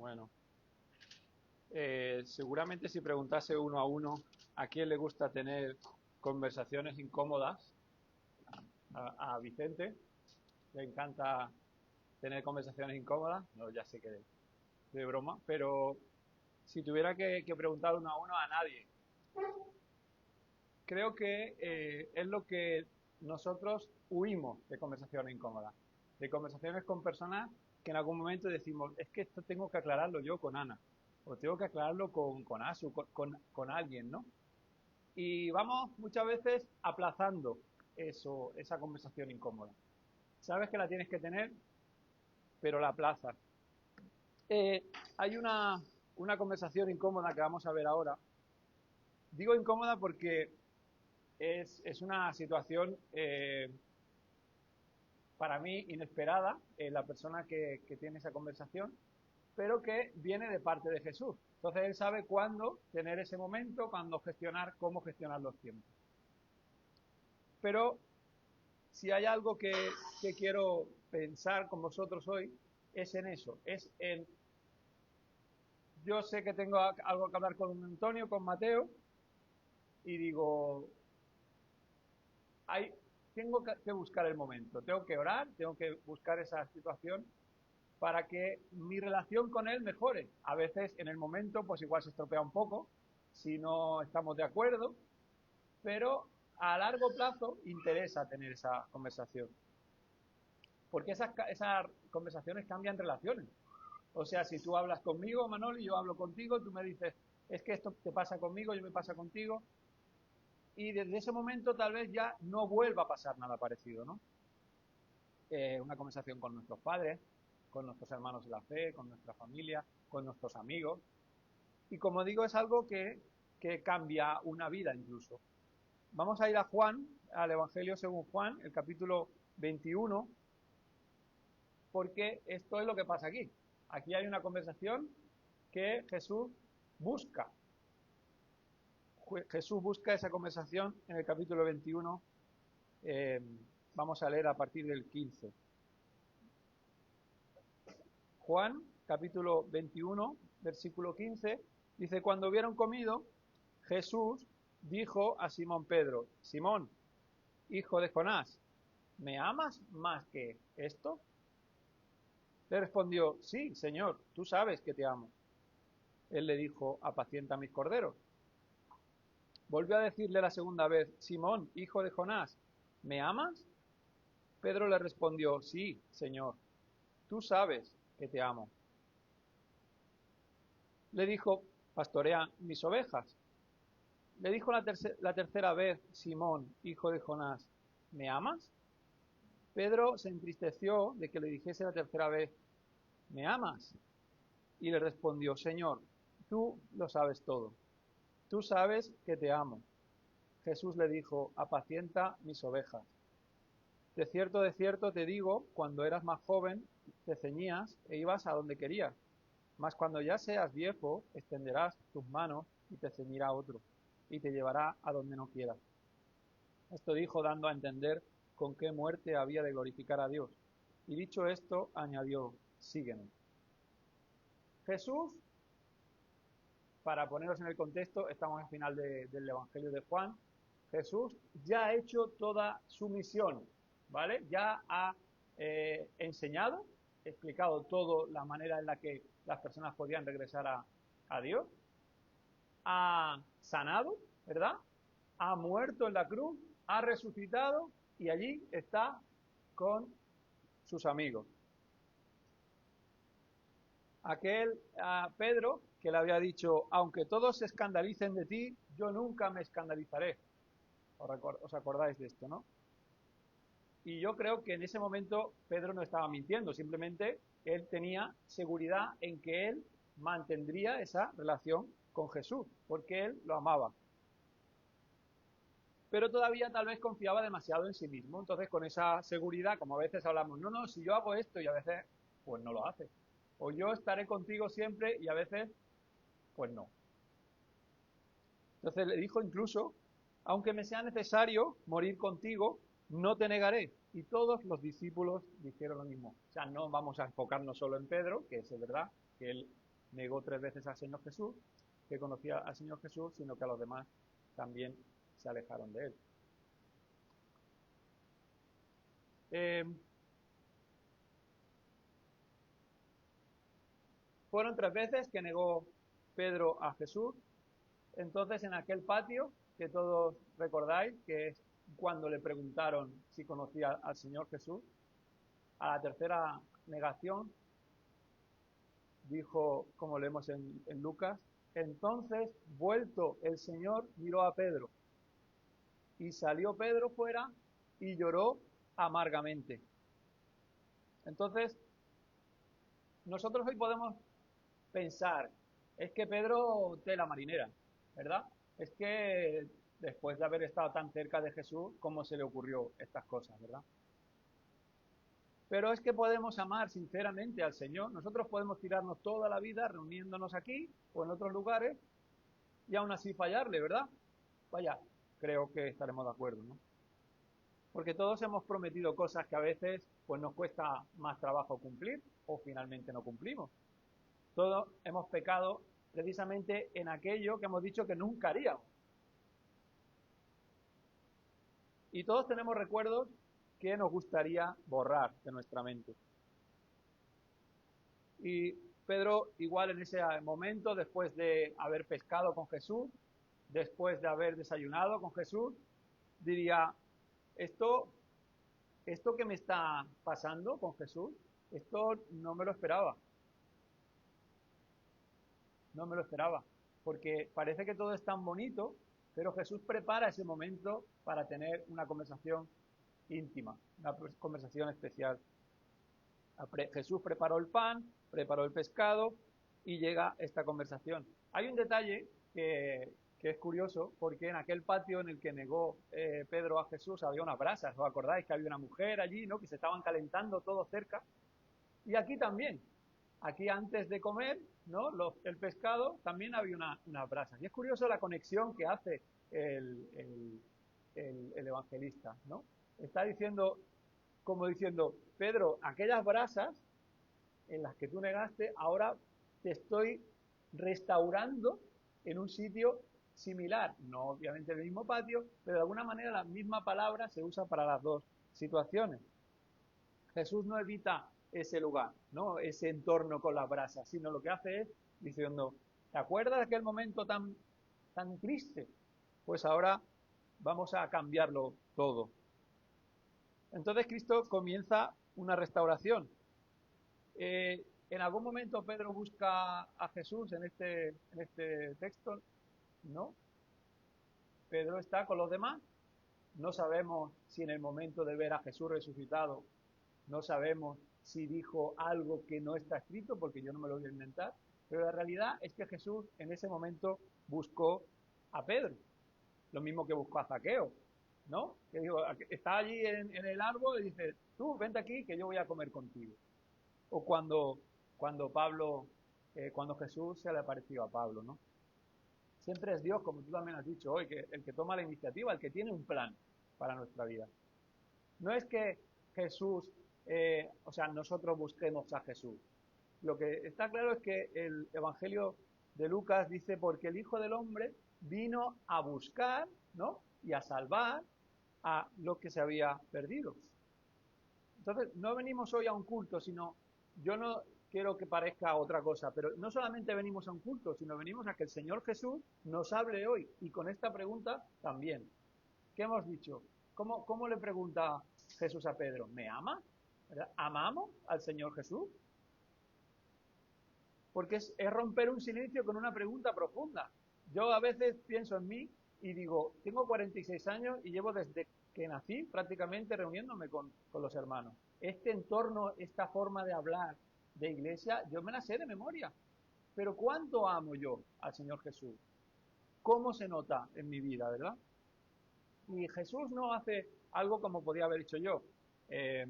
Bueno, seguramente si preguntase uno a uno a quién le gusta tener conversaciones incómodas, a Vicente le encanta tener conversaciones incómodas, no, ya sé que de broma, pero si tuviera que preguntar uno a uno a nadie, creo que es lo que nosotros huimos de conversaciones incómodas, de conversaciones con personas que en algún momento decimos, es que esto tengo que aclararlo yo con Ana, o tengo que aclararlo con Asu, con alguien, ¿no? Y vamos muchas veces aplazando esa conversación incómoda. Sabes que la tienes que tener, pero la aplazas. Hay una conversación incómoda que vamos a ver ahora. Digo incómoda porque es una situación para mí inesperada en la persona que tiene esa conversación, pero que viene de parte de Jesús. Entonces él sabe cuándo tener ese momento, cuándo gestionar, cómo gestionar los tiempos. Pero si hay algo que quiero pensar con vosotros hoy, es en eso, es en, yo sé que tengo algo que hablar con Antonio, con Mateo, y digo, hay, tengo que buscar el momento, tengo que orar, tengo que buscar esa situación para que mi relación con él mejore. A veces en el momento, pues igual se estropea un poco, si no estamos de acuerdo, pero a largo plazo interesa tener esa conversación. Porque esas conversaciones cambian relaciones. O sea, si tú hablas conmigo, Manolo, y yo hablo contigo, tú me dices, es que esto te pasa conmigo, yo me pasa contigo, y desde ese momento tal vez ya no vuelva a pasar nada parecido, ¿no? Una conversación con nuestros padres, con nuestros hermanos de la fe, con nuestra familia, con nuestros amigos. Y como digo, es algo que cambia una vida incluso. Vamos a ir a Juan, al Evangelio según Juan, el capítulo 21, porque esto es lo que pasa aquí. Aquí hay una conversación que Jesús busca. Jesús busca esa conversación en el capítulo 21. eh, Vamos a leer a partir del 15. Juan, capítulo 21, versículo 15, dice, cuando hubieron comido, Jesús dijo a Simón Pedro, Simón, hijo de Jonás, ¿me amas más que esto? Le respondió, sí, Señor, tú sabes que te amo. Él le dijo, apacienta mis corderos. Volvió a decirle la segunda vez, Simón, hijo de Jonás, ¿me amas? Pedro le respondió, sí, Señor, tú sabes que te amo. Le dijo, pastorea mis ovejas. Le dijo la tercera vez, Simón, hijo de Jonás, ¿me amas? Pedro se entristeció de que le dijese la tercera vez, ¿me amas? Y le respondió, Señor, tú lo sabes todo. Tú sabes que te amo. Jesús le dijo, apacienta mis ovejas. De cierto te digo, cuando eras más joven, te ceñías e ibas a donde querías. Mas cuando ya seas viejo, extenderás tus manos y te ceñirá otro, y te llevará a donde no quieras. Esto dijo dando a entender con qué muerte había de glorificar a Dios. Y dicho esto, añadió, sígueme. Jesús, para poneros en el contexto, estamos al final del Evangelio de Juan, Jesús ya ha hecho toda su misión, ¿vale? Ya ha enseñado, explicado todo la manera en la que las personas podían regresar a Dios, ha sanado, ¿verdad? Ha muerto en la cruz, ha resucitado y allí está con sus amigos. Aquel a Pedro que le había dicho, aunque todos se escandalicen de ti, yo nunca me escandalizaré. Os acordáis de esto, ¿no? Y yo creo que en ese momento Pedro no estaba mintiendo, simplemente él tenía seguridad en que él mantendría esa relación con Jesús, porque él lo amaba. Pero todavía tal vez confiaba demasiado en sí mismo. Entonces, con esa seguridad, como a veces hablamos, no, no, si yo hago esto y a veces, pues no lo hace. O yo estaré contigo siempre y a veces, pues no. Entonces le dijo incluso, aunque me sea necesario morir contigo, no te negaré. Y todos los discípulos dijeron lo mismo. O sea, no vamos a enfocarnos solo en Pedro, que es verdad, que él negó 3 veces al Señor Jesús, que conocía al Señor Jesús, sino que a los demás también se alejaron de él. Fueron 3 veces que negó Pedro a Jesús. Entonces, en aquel patio que todos recordáis, que es cuando le preguntaron si conocía al Señor Jesús, a la tercera negación dijo, como leemos en Lucas, entonces, vuelto el Señor, miró a Pedro, y salió Pedro fuera y lloró amargamente. Entonces, nosotros hoy podemos pensar, es que Pedro tela marinera, ¿verdad? Es que después de haber estado tan cerca de Jesús, ¿cómo se le ocurrió estas cosas, verdad? Pero es que podemos amar sinceramente al Señor. Nosotros podemos tirarnos toda la vida reuniéndonos aquí o en otros lugares y aún así fallarle, ¿verdad? Vaya, creo que estaremos de acuerdo, ¿no? Porque todos hemos prometido cosas que a veces pues nos cuesta más trabajo cumplir o finalmente no cumplimos. Todos hemos pecado precisamente en aquello que hemos dicho que nunca haríamos. Y todos tenemos recuerdos que nos gustaría borrar de nuestra mente. Y Pedro, igual en ese momento, después de haber pescado con Jesús, después de haber desayunado con Jesús, diría, esto que me está pasando con Jesús, esto no me lo esperaba. No me lo esperaba. Porque parece que todo es tan bonito, pero Jesús prepara ese momento para tener una conversación íntima, una conversación especial. Jesús preparó el pan, preparó el pescado y llega esta conversación. Hay un detalle que es curioso, porque en aquel patio en el que negó Pedro a Jesús había unas brasas. ¿Os acordáis que había una mujer allí, ¿no? Que se estaban calentando todos cerca? Y aquí también. Aquí antes de comer, ¿no? El pescado también había unas brasas. Y es curioso la conexión que hace el evangelista, ¿no? Está diciendo, como diciendo, Pedro, aquellas brasas en las que tú negaste, ahora te estoy restaurando en un sitio similar, no obviamente en el mismo patio, pero de alguna manera la misma palabra se usa para las dos situaciones. Jesús no evita ese lugar, ¿no? Ese entorno con las brasas, sino lo que hace es diciendo, ¿te acuerdas de aquel momento tan triste? Pues ahora vamos a cambiarlo todo. Entonces Cristo comienza una restauración. En algún momento Pedro busca a Jesús en este texto, ¿no? Pedro está con los demás. No sabemos si en el momento de ver a Jesús resucitado, no sabemos si dijo algo que no está escrito, porque yo no me lo voy a inventar, pero la realidad es que Jesús en ese momento buscó a Pedro, lo mismo que buscó a Zaqueo, ¿no? Que digo, está allí en el árbol y dice, tú vente aquí que yo voy a comer contigo. O cuando Jesús se le apareció a Pablo, ¿no? Siempre es Dios, como tú también has dicho hoy, que el que toma la iniciativa, el que tiene un plan para nuestra vida. No es que Jesús, nosotros busquemos a Jesús. Lo que está claro es que el Evangelio de Lucas dice, porque el Hijo del Hombre vino a buscar, ¿no? Y a salvar a lo que se había perdido. Entonces, no venimos hoy a un culto, sino, yo no quiero que parezca otra cosa, pero no solamente venimos a un culto, sino venimos a que el Señor Jesús nos hable hoy. Y con esta pregunta también. ¿Qué hemos dicho? ¿Cómo le pregunta Jesús a Pedro? ¿Me ama? ¿Verdad? ¿Amamos al Señor Jesús? Porque es romper un silencio con una pregunta profunda. Yo a veces pienso en mí y digo, tengo 46 años y llevo desde que nací prácticamente reuniéndome con los hermanos. Este entorno, esta forma de hablar de iglesia, yo me la sé de memoria. Pero ¿cuánto amo yo al Señor Jesús? ¿Cómo se nota en mi vida, verdad? Y Jesús no hace algo como podía haber hecho yo. Eh,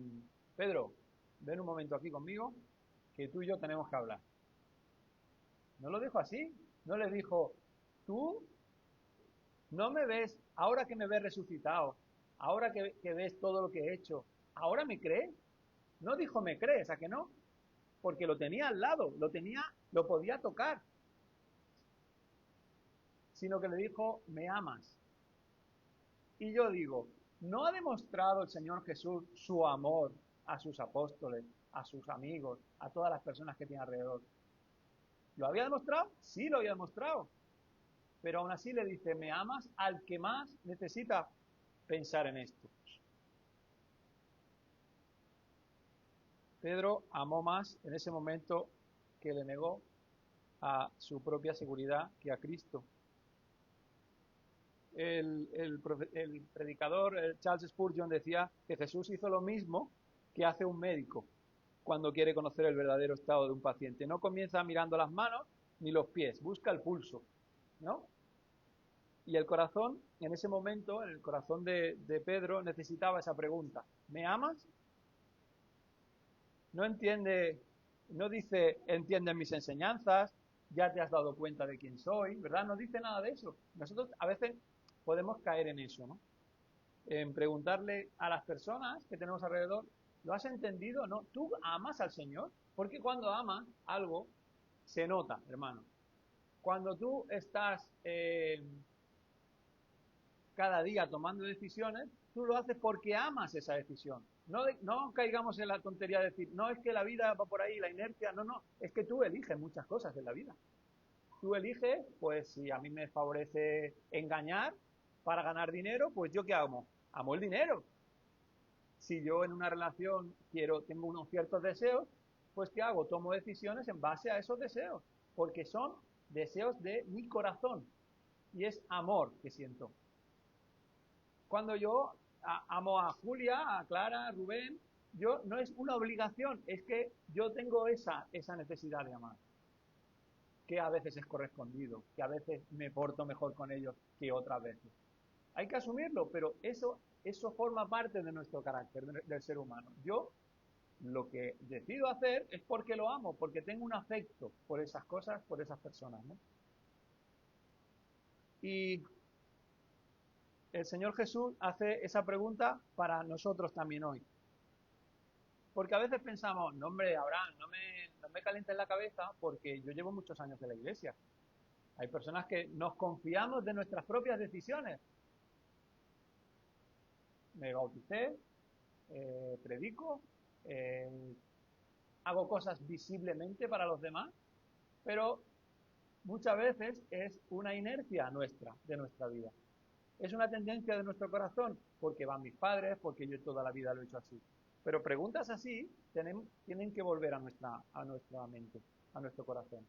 Pedro, ven un momento aquí conmigo, que tú y yo tenemos que hablar. No lo dijo así. No le dijo, tú no me ves, ahora que me ves resucitado, ahora que ves todo lo que he hecho, ¿ahora me crees? No dijo, ¿me crees? ¿A que no? porque lo tenía al lado, lo podía tocar, sino que le dijo, me amas. Y yo digo, ¿no ha demostrado el Señor Jesús su amor a sus apóstoles, a sus amigos, a todas las personas que tiene alrededor? ¿Lo había demostrado? Sí, lo había demostrado. Pero aún así le dice, ¿me amas al que más necesita pensar en esto? Pedro amó más en ese momento que le negó a su propia seguridad que a Cristo. El predicador Charles Spurgeon decía que Jesús hizo lo mismo que hace un médico cuando quiere conocer el verdadero estado de un paciente. No comienza mirando las manos ni los pies, busca el pulso, ¿no? Y el corazón, en ese momento, el corazón de Pedro necesitaba esa pregunta. ¿Me amas? No entiende, no dice, entiendes mis enseñanzas, ya te has dado cuenta de quién soy, ¿verdad? No dice nada de eso. Nosotros a veces podemos caer en eso, ¿no? En preguntarle a las personas que tenemos alrededor, ¿lo has entendido? ¿No? ¿Tú amas al Señor? Porque cuando amas algo, se nota, hermano. Cuando tú estás cada día tomando decisiones, tú lo haces porque amas esa decisión. No caigamos en la tontería de decir, no es que la vida va por ahí, la inercia, no, es que tú eliges muchas cosas en la vida. Tú eliges, pues si a mí me favorece engañar para ganar dinero, pues yo ¿qué amo? Amo el dinero. Si yo en una relación tengo unos ciertos deseos, pues ¿qué hago? Tomo decisiones en base a esos deseos, porque son deseos de mi corazón y es amor que siento. Cuando yo amo a Julia, a Clara, a Rubén, yo no es una obligación, es que yo tengo esa necesidad de amar, que a veces es correspondido, que a veces me porto mejor con ellos que otras veces. Hay que asumirlo, pero eso forma parte de nuestro carácter, del ser humano. Yo lo que decido hacer es porque lo amo, porque tengo un afecto por esas cosas, por esas personas, ¿no? Y el Señor Jesús hace esa pregunta para nosotros también hoy. Porque a veces pensamos, no hombre, Abraham, no me calientes la cabeza porque yo llevo muchos años en la iglesia. Hay personas que nos confiamos de nuestras propias decisiones. Me bauticé, predico, eh, hago cosas visiblemente para los demás, pero muchas veces es una inercia nuestra, de nuestra vida. Es una tendencia de nuestro corazón, porque van mis padres, porque yo toda la vida lo he hecho así. Pero preguntas así tienen que volver a nuestra mente, a nuestro corazón.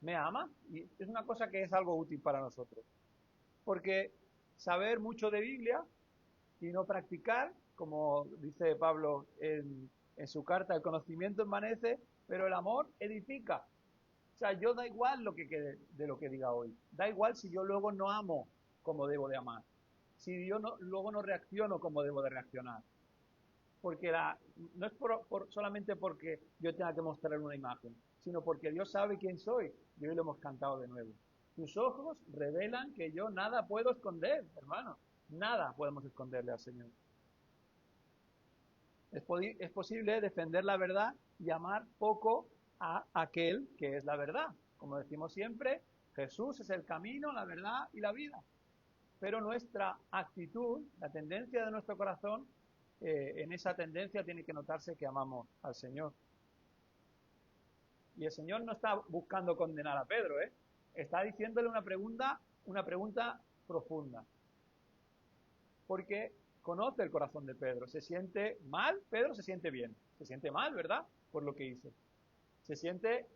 ¿Me ama? Y es una cosa que es algo útil para nosotros. Porque saber mucho de Biblia y no practicar, como dice Pablo en su carta, el conocimiento envanece, pero el amor edifica. O sea, yo da igual de lo que diga hoy. Da igual si yo luego no amo como debo de amar. Si yo luego no reacciono como debo de reaccionar. Porque no es solamente porque yo tenga que mostrar una imagen, sino porque Dios sabe quién soy. Y hoy lo hemos cantado de nuevo. Tus ojos revelan que yo nada puedo esconder, hermano. Nada podemos esconderle al Señor. Es posible defender la verdad y amar poco a aquel que es la verdad. Como decimos siempre, Jesús es el camino, la verdad y la vida. Pero nuestra actitud, la tendencia de nuestro corazón, en esa tendencia tiene que notarse que amamos al Señor. Y el Señor no está buscando condenar a Pedro, ¿eh? Está diciéndole una pregunta profunda. Porque conoce el corazón de Pedro. ¿Se siente mal? Pedro se siente bien. Se siente mal, ¿verdad? Por lo que hizo. Se siente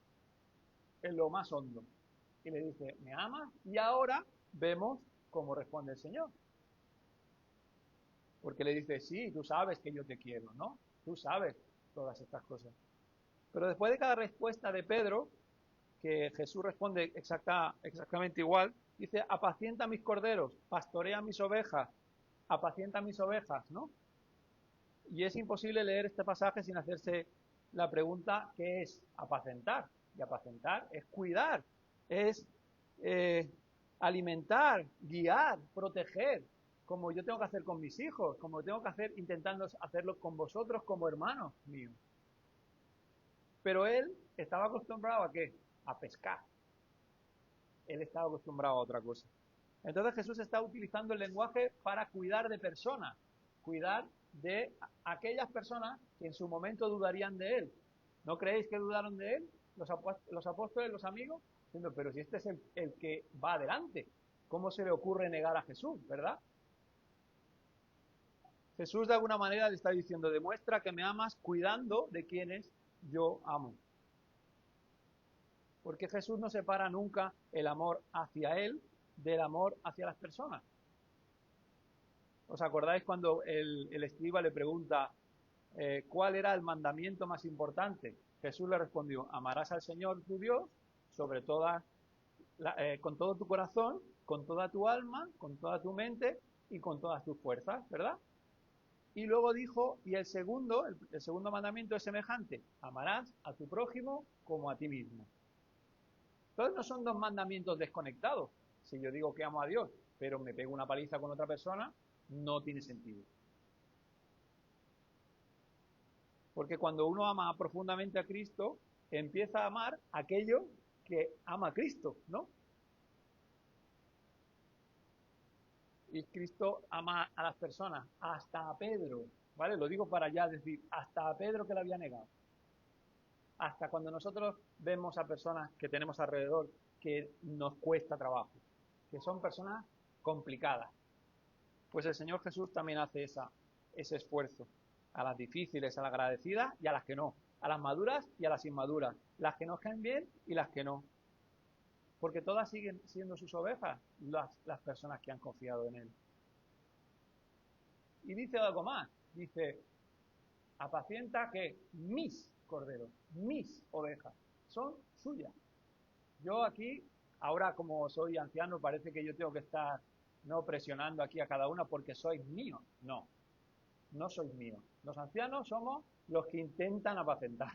en lo más hondo. Y le dice, ¿me amas? Y ahora vemos cómo responde el Señor. Porque le dice, sí, tú sabes que yo te quiero, ¿no? Tú sabes todas estas cosas. Pero después de cada respuesta de Pedro, que Jesús responde exactamente igual, dice, apacienta mis corderos, pastorea mis ovejas, apacienta mis ovejas, ¿no? Y es imposible leer este pasaje sin hacerse la pregunta, ¿qué es apacentar? Y apacentar es cuidar, es eh, alimentar, guiar, proteger, como yo tengo que hacer con mis hijos, como tengo que hacer intentando hacerlo con vosotros como hermanos míos. Pero él estaba acostumbrado ¿a qué? A pescar. Él estaba acostumbrado a otra cosa. Entonces Jesús está utilizando el lenguaje para cuidar de personas, cuidar de aquellas personas que en su momento dudarían de él. ¿No creéis que dudaron de él? Los apóstoles, los amigos, diciendo, pero si este es el que va adelante, ¿cómo se le ocurre negar a Jesús, verdad? Jesús de alguna manera le está diciendo, demuestra que me amas cuidando de quienes yo amo. Porque Jesús no separa nunca el amor hacia él del amor hacia las personas. ¿Os acordáis cuando el escriba le pregunta cuál era el mandamiento más importante? Jesús le respondió, amarás al Señor tu Dios sobre todas, con todo tu corazón, con toda tu alma, con toda tu mente y con todas tus fuerzas, ¿verdad? Y luego dijo, y el segundo mandamiento es semejante, amarás a tu prójimo como a ti mismo. Entonces no son dos mandamientos desconectados. Si yo digo que amo a Dios, pero me pego una paliza con otra persona, no tiene sentido. Porque cuando uno ama profundamente a Cristo, empieza a amar aquello que ama a Cristo, ¿no? Y Cristo ama a las personas, hasta a Pedro, ¿vale? Lo digo para ya decir, hasta a Pedro que le había negado. Hasta cuando nosotros vemos a personas que tenemos alrededor que nos cuesta trabajo, que son personas complicadas, pues el Señor Jesús también hace ese esfuerzo a las difíciles, a las agradecidas y a las que no, a las maduras y a las inmaduras, las que nos caen bien y las que no, porque todas siguen siendo sus ovejas las personas que han confiado en Él. Y dice algo más, dice, apacienta que mis corderos, mis ovejas, son suyas. Yo aquí, ahora como soy anciano, parece que yo tengo que estar no presionando aquí a cada una porque sois míos. No, no sois míos. Los ancianos somos los que intentan apacentar.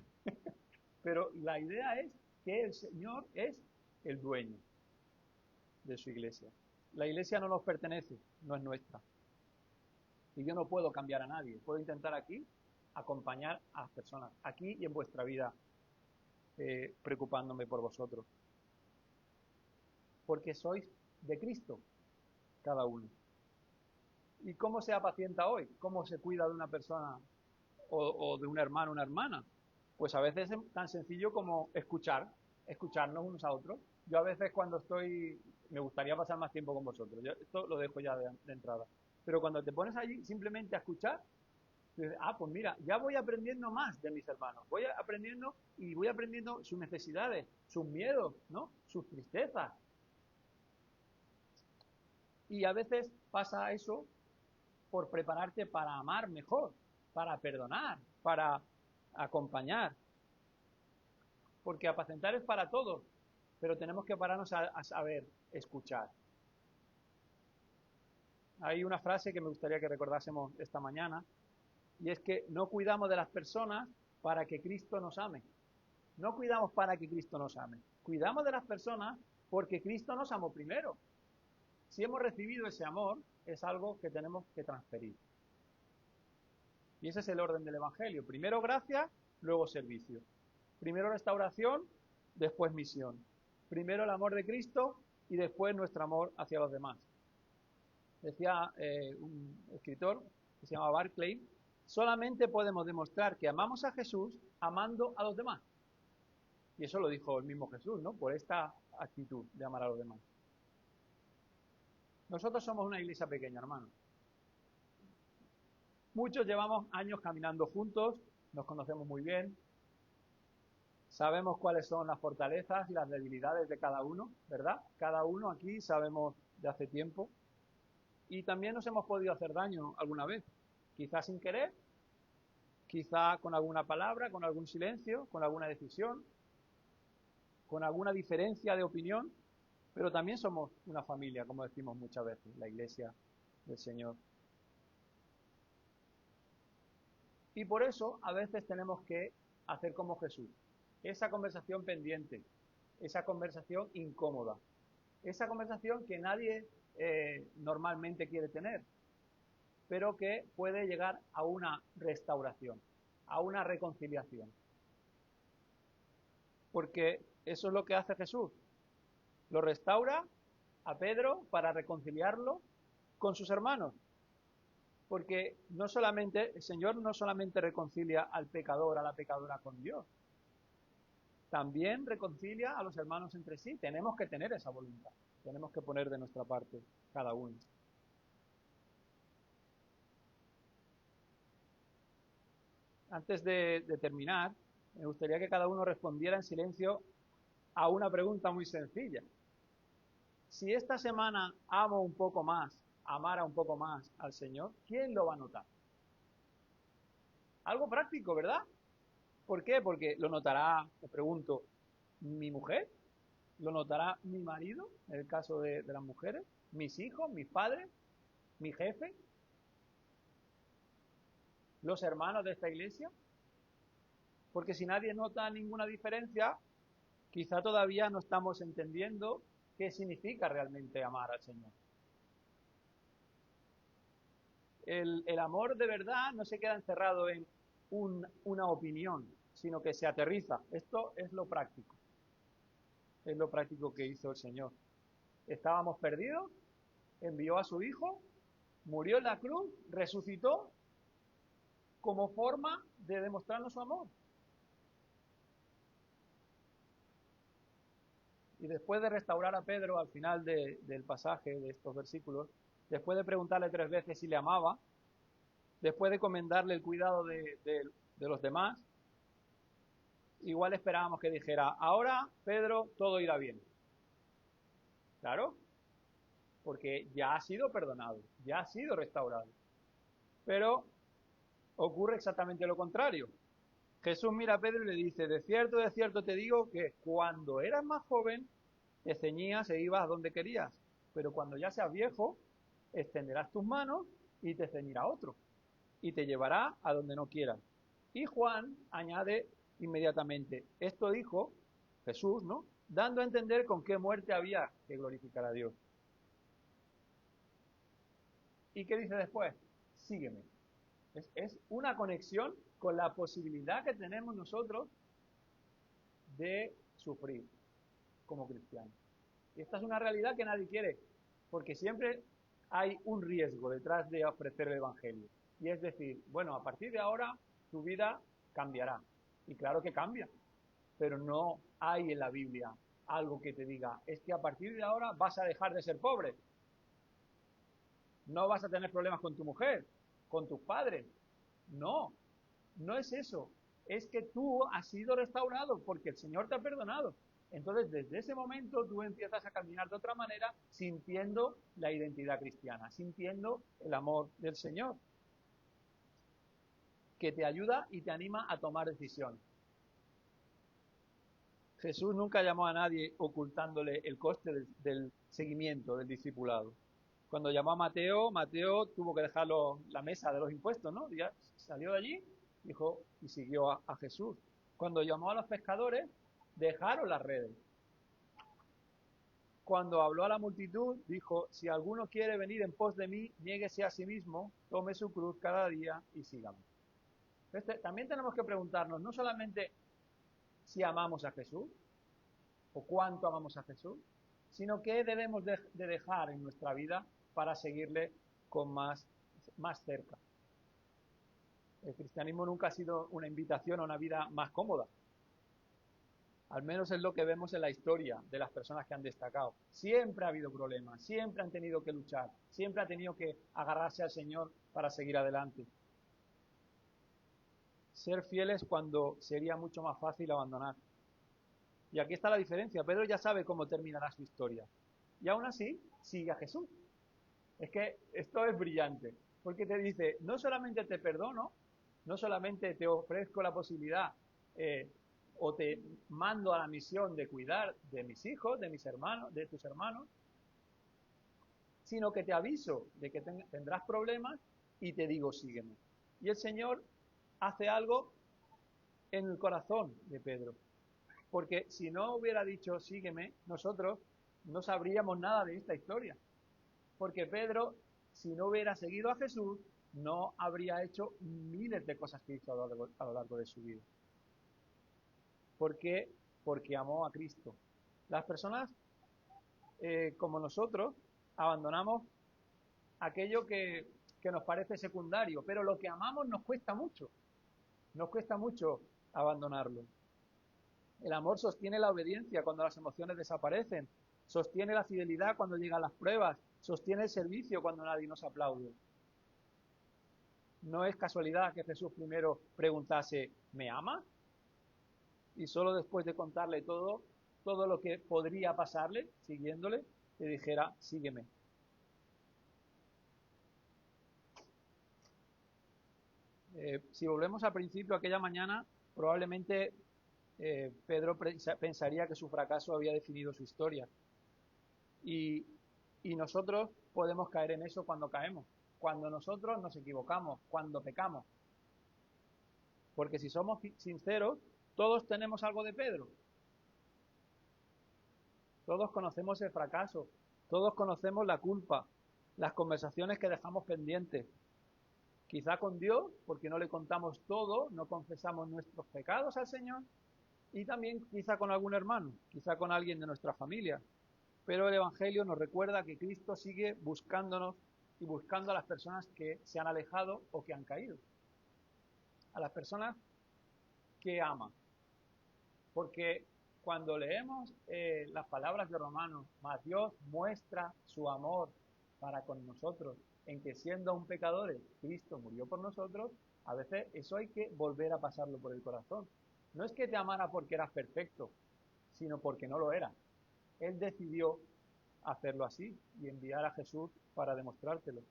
Pero la idea es que el Señor es el dueño de su iglesia. La iglesia no nos pertenece, no es nuestra. Y yo no puedo cambiar a nadie. Puedo intentar aquí acompañar a las personas, aquí y en vuestra vida, preocupándome por vosotros. Porque sois de Cristo, cada uno. ¿Y cómo se apacienta hoy? ¿Cómo se cuida de una persona o de un hermano o una hermana? Pues a veces es tan sencillo como escucharnos unos a otros. Yo a veces cuando me gustaría pasar más tiempo con vosotros, esto lo dejo ya de entrada. Pero cuando te pones allí simplemente a escuchar, dices, pues mira, ya voy aprendiendo más de mis hermanos, voy aprendiendo y voy aprendiendo sus necesidades, sus miedos, ¿no? Sus tristezas. Y a veces pasa eso por prepararte para amar mejor, para perdonar, para acompañar. Porque apacentar es para todos, pero tenemos que pararnos a saber escuchar. Hay una frase que me gustaría que recordásemos esta mañana, y es que no cuidamos de las personas para que Cristo nos ame. No cuidamos para que Cristo nos ame. Cuidamos de las personas porque Cristo nos amó primero. Si hemos recibido ese amor, es algo que tenemos que transferir. Y ese es el orden del Evangelio. Primero gracia, luego servicio. Primero restauración, después misión. Primero el amor de Cristo y después nuestro amor hacia los demás. Decía un escritor que se llama Barclay, solamente podemos demostrar que amamos a Jesús amando a los demás. Y eso lo dijo el mismo Jesús, ¿no? Por esta actitud de amar a los demás. Nosotros somos una iglesia pequeña, hermano. Muchos llevamos años caminando juntos, nos conocemos muy bien, sabemos cuáles son las fortalezas y las debilidades de cada uno, ¿verdad? Cada uno aquí sabemos de hace tiempo. Y también nos hemos podido hacer daño alguna vez, quizás sin querer, quizá con alguna palabra, con algún silencio, con alguna decisión, con alguna diferencia de opinión, pero también somos una familia, como decimos muchas veces, la iglesia del Señor. Y por eso a veces tenemos que hacer como Jesús, esa conversación pendiente, esa conversación incómoda, esa conversación que nadie normalmente quiere tener, pero que puede llegar a una restauración, a una reconciliación. porque eso es lo que hace Jesús. Lo restaura a Pedro para reconciliarlo con sus hermanos. Porque no solamente, el Señor no solamente reconcilia al pecador, a la pecadora con Dios, también reconcilia a los hermanos entre sí. Tenemos que tener esa voluntad, tenemos que poner de nuestra parte cada uno. Antes de terminar, me gustaría que cada uno respondiera en silencio a una pregunta muy sencilla. Si esta semana amara un poco más al Señor, ¿quién lo va a notar? Algo práctico, ¿verdad? ¿Por qué? Porque lo notará, me pregunto, mi mujer, lo notará mi marido, en el caso de las mujeres, mis hijos, mis padres, mi jefe, los hermanos de esta iglesia. Porque si nadie nota ninguna diferencia, quizá todavía no estamos entendiendo qué significa realmente amar al Señor. El amor de verdad no se queda encerrado en una opinión, sino que se aterriza. Esto es lo práctico. Es lo práctico que hizo el Señor. Estábamos perdidos, envió a su Hijo, murió en la cruz, resucitó como forma de demostrarnos su amor. Y después de restaurar a Pedro al final del pasaje de estos versículos, después de preguntarle 3 veces si le amaba, después de comendarle el cuidado de los demás, igual esperábamos que dijera, ahora Pedro, todo irá bien. Claro, porque ya ha sido perdonado, ya ha sido restaurado. Pero ocurre exactamente lo contrario. Jesús mira a Pedro y le dice, de cierto te digo que cuando eras más joven, te ceñías e ibas a donde querías, pero cuando ya seas viejo, extenderás tus manos y te ceñirá otro, y te llevará a donde no quieras. Y Juan añade inmediatamente, esto dijo Jesús, ¿no? Dando a entender con qué muerte había que glorificar a Dios. ¿Y qué dice después? Sígueme. Es una conexión con la posibilidad que tenemos nosotros de sufrir como cristianos. Y esta es una realidad que nadie quiere, porque siempre hay un riesgo detrás de ofrecer el Evangelio. Y es decir, bueno, a partir de ahora tu vida cambiará. Y claro que cambia, pero no hay en la Biblia algo que te diga, es que a partir de ahora vas a dejar de ser pobre. No vas a tener problemas con tu mujer, con tus padres. No, no es eso. Es que tú has sido restaurado porque el Señor te ha perdonado. Entonces, desde ese momento tú empiezas a caminar de otra manera, sintiendo la identidad cristiana, sintiendo el amor del Señor, que te ayuda y te anima a tomar decisiones. Jesús nunca llamó a nadie ocultándole el coste del seguimiento, del discipulado. Cuando llamó a Mateo, Mateo tuvo que dejar la mesa de los impuestos, ¿no? Ya salió de allí, dijo, y siguió a Jesús. Cuando llamó a los pescadores, dejaron las redes. Cuando habló a la multitud, dijo, si alguno quiere venir en pos de mí, niéguese a sí mismo, tome su cruz cada día y sígame. Entonces, también tenemos que preguntarnos, no solamente si amamos a Jesús, o cuánto amamos a Jesús, sino qué debemos de dejar en nuestra vida para seguirle con más cerca. El cristianismo nunca ha sido una invitación a una vida más cómoda. Al menos es lo que vemos en la historia de las personas que han destacado. Siempre ha habido problemas, siempre han tenido que luchar, siempre han tenido que agarrarse al Señor para seguir adelante. Ser fieles cuando sería mucho más fácil abandonar. Y aquí está la diferencia. Pedro ya sabe cómo terminará su historia. Y aún así, sigue a Jesús. Es que esto es brillante. Porque te dice, no solamente te perdono, no solamente te ofrezco la posibilidad o te mando a la misión de cuidar de mis hijos, de mis hermanos, de tus hermanos, sino que te aviso de que tendrás problemas y te digo, sígueme. Y el Señor hace algo en el corazón de Pedro. Porque si no hubiera dicho, sígueme, nosotros no sabríamos nada de esta historia. Porque Pedro, si no hubiera seguido a Jesús, no habría hecho miles de cosas que hizo a lo largo de su vida. Porque porque amó a Cristo. Las personas como nosotros abandonamos aquello que nos parece secundario, pero lo que amamos nos cuesta mucho abandonarlo. El amor sostiene la obediencia cuando las emociones desaparecen, sostiene la fidelidad cuando llegan las pruebas, sostiene el servicio cuando nadie nos aplaude. No es casualidad que Jesús primero preguntase, ¿me ama? Y solo después de contarle todo lo que podría pasarle, siguiéndole, le dijera, sígueme. Si volvemos al principio, aquella mañana, probablemente Pedro pensaría que su fracaso había definido su historia. Y, y nosotros podemos caer en eso cuando caemos, cuando nosotros nos equivocamos, cuando pecamos. Porque si somos sinceros, todos tenemos algo de Pedro. Todos conocemos el fracaso, todos conocemos la culpa, las conversaciones que dejamos pendientes. Quizá con Dios, porque no le contamos todo, no confesamos nuestros pecados al Señor, y también quizá con algún hermano, quizá con alguien de nuestra familia. Pero el Evangelio nos recuerda que Cristo sigue buscándonos y buscando a las personas que se han alejado o que han caído. A las personas que ama. Porque cuando leemos las palabras de Romanos, más Dios muestra su amor para con nosotros, en que siendo aún pecadores, Cristo murió por nosotros, a veces eso hay que volver a pasarlo por el corazón. No es que te amara porque eras perfecto, sino porque no lo eras. Él decidió hacerlo así y enviar a Jesús para demostrártelo.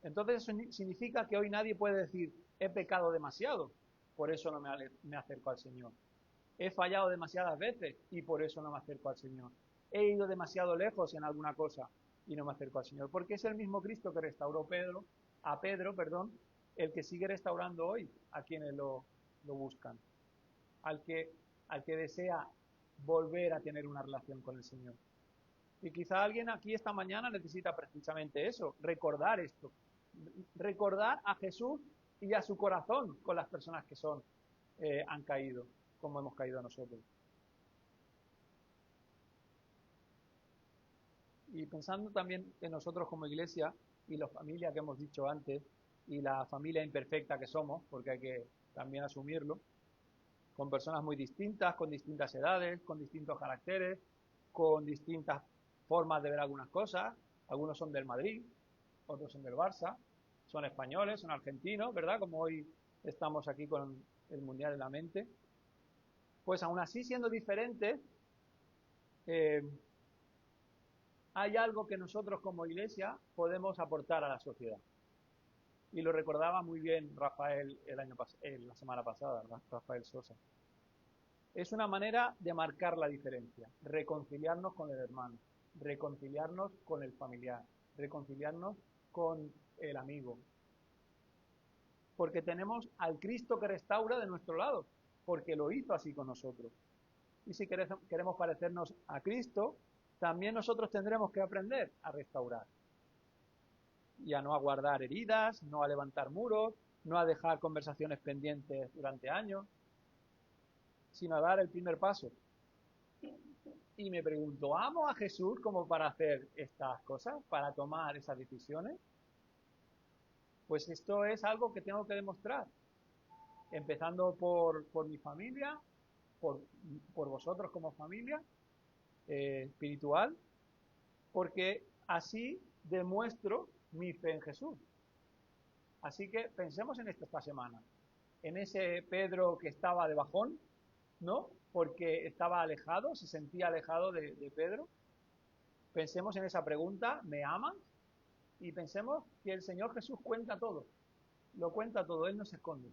Entonces eso significa que hoy nadie puede decir, he pecado demasiado, por eso no me acerco al Señor. He fallado demasiadas veces y por eso no me acerco al Señor. He ido demasiado lejos en alguna cosa y no me acerco al Señor. Porque es el mismo Cristo que restauró a Pedro, el que sigue restaurando hoy a quienes lo buscan. Al que desea volver a tener una relación con el Señor. Y quizá alguien aquí esta mañana necesita precisamente eso, recordar esto. Recordar a Jesús y a su corazón con las personas que han caído, como hemos caído nosotros. Y pensando también en nosotros como iglesia y la familia que hemos dicho antes y la familia imperfecta que somos, porque hay que también asumirlo, con personas muy distintas, con distintas edades, con distintos caracteres, con distintas formas de ver algunas cosas. Algunos son del Madrid, otros son del Barça, son españoles, son argentinos, ¿verdad? Como hoy estamos aquí con el Mundial en la mente. Pues aún así, siendo diferentes, eh, hay algo que nosotros como iglesia podemos aportar a la sociedad. Y lo recordaba muy bien Rafael la semana pasada, Rafael Sosa. Es una manera de marcar la diferencia, reconciliarnos con el hermano, reconciliarnos con el familiar, reconciliarnos con el amigo. Porque tenemos al Cristo que restaura de nuestro lado, porque lo hizo así con nosotros. Y si queremos parecernos a Cristo, también nosotros tendremos que aprender a restaurar. Y a no aguardar heridas, no a levantar muros, no a dejar conversaciones pendientes durante años, sino a dar el primer paso. Y me pregunto, ¿amo a Jesús como para hacer estas cosas, para tomar esas decisiones? Pues esto es algo que tengo que demostrar, empezando por mi familia, por, por vosotros como familia espiritual, porque así demuestro mi fe en Jesús. Así que pensemos en esto esta semana, en ese Pedro que estaba de bajón, ¿no? Porque estaba alejado, se sentía alejado de Pedro. Pensemos en esa pregunta, ¿me amas? Y pensemos que el Señor Jesús cuenta todo, lo cuenta todo, Él no se esconde.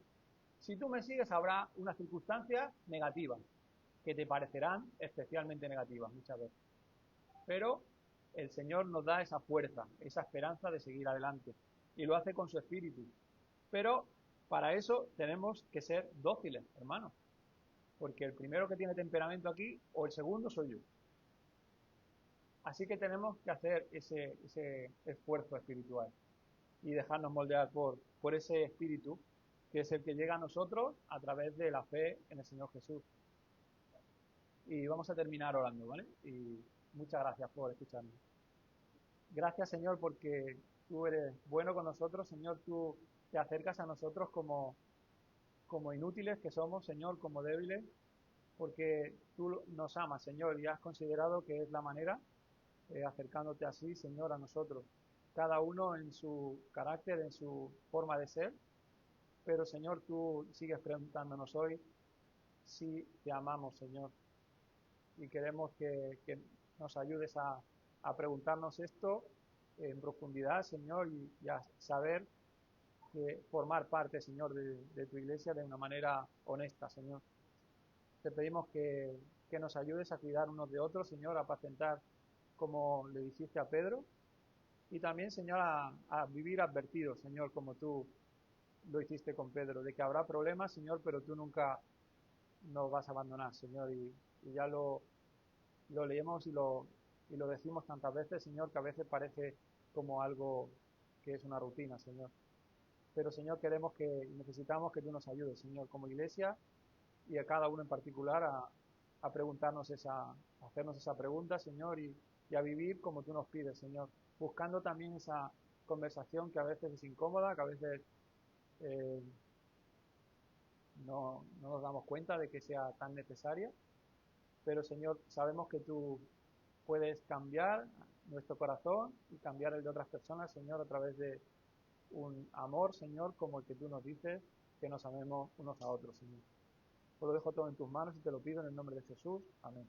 Si tú me sigues habrá unas circunstancias negativas, que te parecerán especialmente negativas muchas veces. Pero el Señor nos da esa fuerza, esa esperanza de seguir adelante. Y lo hace con su espíritu. Pero para eso tenemos que ser dóciles, hermanos. Porque el primero que tiene temperamento aquí, o el segundo, soy yo. Así que tenemos que hacer ese esfuerzo espiritual y dejarnos moldear por ese espíritu que es el que llega a nosotros a través de la fe en el Señor Jesús. y vamos a terminar orando, ¿vale? Y muchas gracias por escucharme. Gracias, Señor, porque tú eres bueno con nosotros, Señor, tú te acercas a nosotros como inútiles que somos, Señor, como débiles, porque tú nos amas, Señor, y has considerado que es la manera, acercándote así, Señor, a nosotros, cada uno en su carácter, en su forma de ser, pero, Señor, tú sigues preguntándonos hoy si te amamos, Señor, y queremos que nos ayudes a preguntarnos esto en profundidad, Señor, y a saber que formar parte, Señor, de tu iglesia de una manera honesta, Señor. Te pedimos que nos ayudes a cuidar unos de otros, Señor, a apacentar como le dijiste a Pedro, y también, Señor, a vivir advertidos, Señor, como tú lo hiciste con Pedro, de que habrá problemas, Señor, pero tú nunca nos vas a abandonar, Señor, y ya lo leemos y lo decimos tantas veces, Señor, que a veces parece como algo que es una rutina, Señor. Pero, Señor, queremos que necesitamos que tú nos ayudes, Señor, como iglesia y a cada uno en particular a preguntarnos a hacernos esa pregunta, Señor, y a vivir como tú nos pides, Señor, buscando también esa conversación que a veces es incómoda, que a veces eh, no nos damos cuenta de que sea tan necesaria, pero, Señor, sabemos que tú puedes cambiar nuestro corazón y cambiar el de otras personas, Señor, a través de un amor, Señor, como el que tú nos dices, que nos amemos unos a otros, Señor. Pues lo dejo todo en tus manos y te lo pido en el nombre de Jesús. Amén.